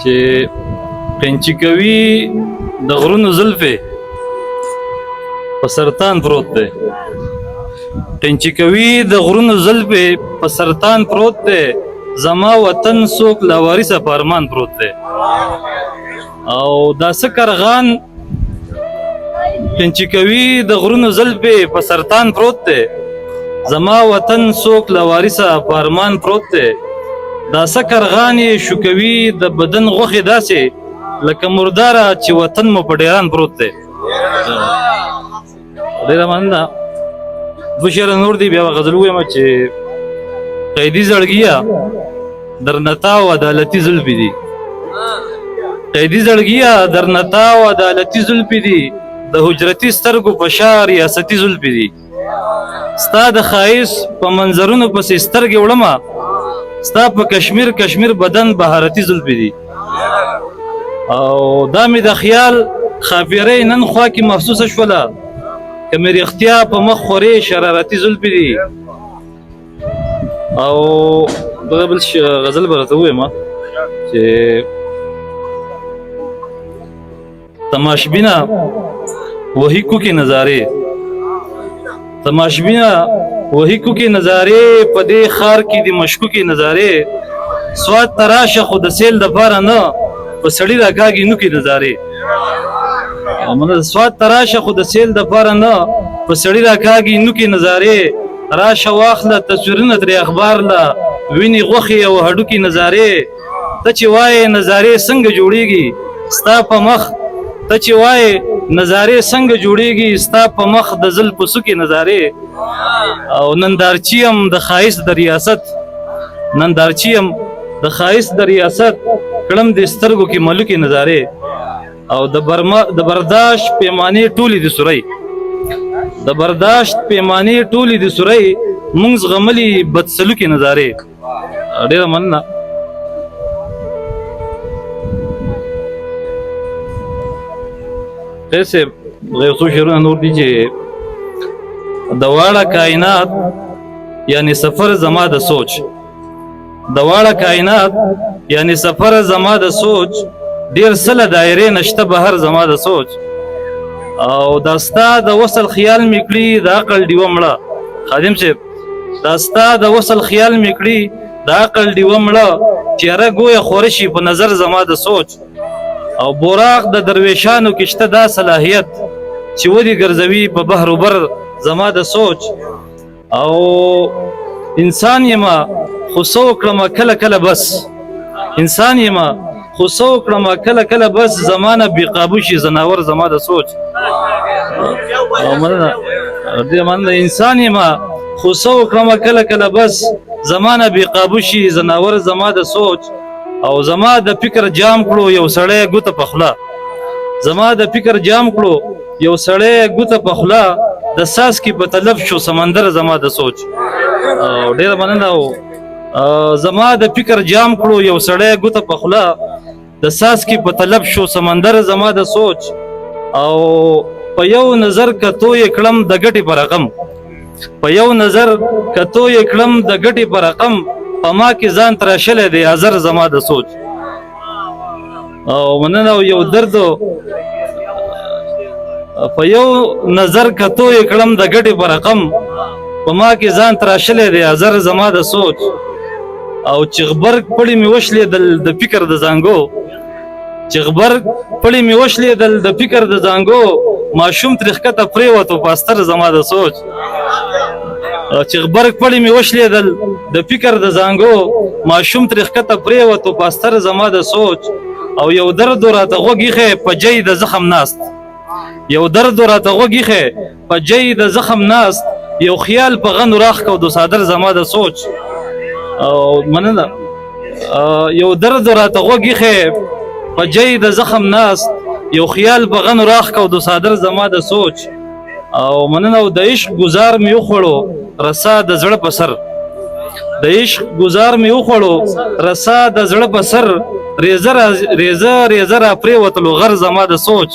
چې پنچی کوي د غرونو زلفې په سرطان پروت دی. پنچی کوي د غرونو زلفې په سرطان پروت دی. زما وطن څوک لاوارثه په ارمان پروت دی. او دا څه کرغان پنچی کوي د غرونو زلفې په سرطان پروت دی. زما وطن څوک لاوارثه په ارمان پروت دی. دا څه کرغان یې شوکوي د بدن غوښې داسې لکه مرداره چې وطن مو په ډیران پروت دی. ډېره مننه. دوه شعره نور دي بیا به غزل ووایم چې قیدي زړګیه درنتا او عدالتي زلفې دي. قیدي زړګیه درنتا او عدالتي زلفې دي. د حجرتي سترګو په شا ریاستي زلفې دي. ستا د ښایست په منظرونو پسې سترګې وړمه. ستا په کشمیر کشمیر بدن بهارتي زلفې دي. او دا مې د خیال خافیرۍ نن خوا کې محسوسه شوله که مې رښتیا په مخ خورې شرارتي زلفې دي. او دغه بل غزل به راته ووایم چې تماشبینه وہی کو کې نظارې تماشبینه وہی کو کې نظارې په دې ښار کې د مشکو کې نظارې سواد تراشه خو د سیل دپاره نه په سړي راکاږي نو کې نظارې سواد تراشه خو د سیل دپاره نه په سړي راکاږي نو کې نظارې راشه واخله تصویرونه ترې اخبار له وینې غوښې او هډوکې نظارې ته چې وایې نظارې څنګه جوړېږي ستا په مخ ته چې وایې نظارې څنګه جوړېږي ستا په مخ د زلفو څوکې نظارې او نندارچي یم د ښایست د ریاست نندارچي یم د ښایست د ریاست کړم د سترګو کې ملوکې نظارې او د برداشت پیمانې ټولې د سورۍ د برداشت پیمانې ټولې د سورۍ مونږ زغملي بدسلوکې نظارې. ډېره مننه. خیر صاحب یو څو شعرونه نور دي چې د واړه کائنات یعنی سفر زما د سوچ د واړه کائنات یعنی سفر زما د سوچ ډیر سله دایرې نشته بهر زما د سوچ او دا ستا د وصل خیال میکړي د عقل ډیوه مړه. خادم صاحب دا ستا د وصل خیال میکړي د عقل ډیوه مړه چیرې ګویا خورشي په نظر زما د سوچ او براق د درویشانو کې شته دا صلاحیت چې ودی ګرځوي په بحر وبر زما د سوچ او انسان یما خو سو کړم کله کله بس انسان یما خو سو کړم کله کله بس زمانه بی قابو شي زناور زما د سوچ او مننه. دې مننه. انسان یما خو سو کړم کله کله بس زمانه بی قابو شي زناور زما د سوچ او زما د فکر جام کړو یو سړی ګوته په خوله زما د فکر جام کړو یو سړی ګوته په خوله د ساس کې په طلب شو سمندر زما د سوچ. او ډېره مننه. زما د فکر جام کړو یو سړی ګوته په خوله د ساس کې په طلب شو سمندر زما د سوچ او په یو نظر کتو یې کړم د ګټې په رقم په یو نظر کتو یې کړم د ګټې په رقم په ما کې ځان تراشلی دی ازر زما د سوچ. او مننه. یو درد په یو نظر کتو یې کړم د ګټې په رقم په ما کې ځان تراشلی دی ازر زما د سوچ او چې غبرګ پړی مې وشلېدل د فکر د زانګو چې غبرګ پړی مې وشلېدل د فکر د زانګو ماشوم ترې ښکته پرېوتو په استر زما د سوچ چې غبرګ پړی مې وشلېدل د فکر د زانګو ماشوم ترې ښکته پرېوتو په استر زما د سوچ او یو درد راته غوږ ایښی په جۍ د زخم ناست یو درد راته غوږ ایښی په جۍ د زخم ناست یو خیال په غنو راخ کو د صادر زما د سوچ. او مننه. یو درد راته غوږ ایښی په جۍ د زخم ناست یو خیال په غنو راخ کو د صادر زما د سوچ او مننه. د عشق گزار مې وخوړو رسا د زړه په سر د عشق گزار مې وخوړو رسا د زړه په سر ریزه ریزه را پرېوتلو غر زما د سوچ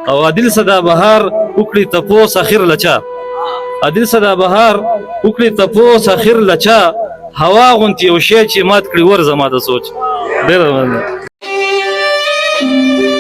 او عادل صدا بهار وکړي تپوس اخر لچا عادل صدا بهار وکړي تپوس اخر لچا هوا غونتی یو شی چې مات کړي ور زما د سوچ. ډېره مننه. ته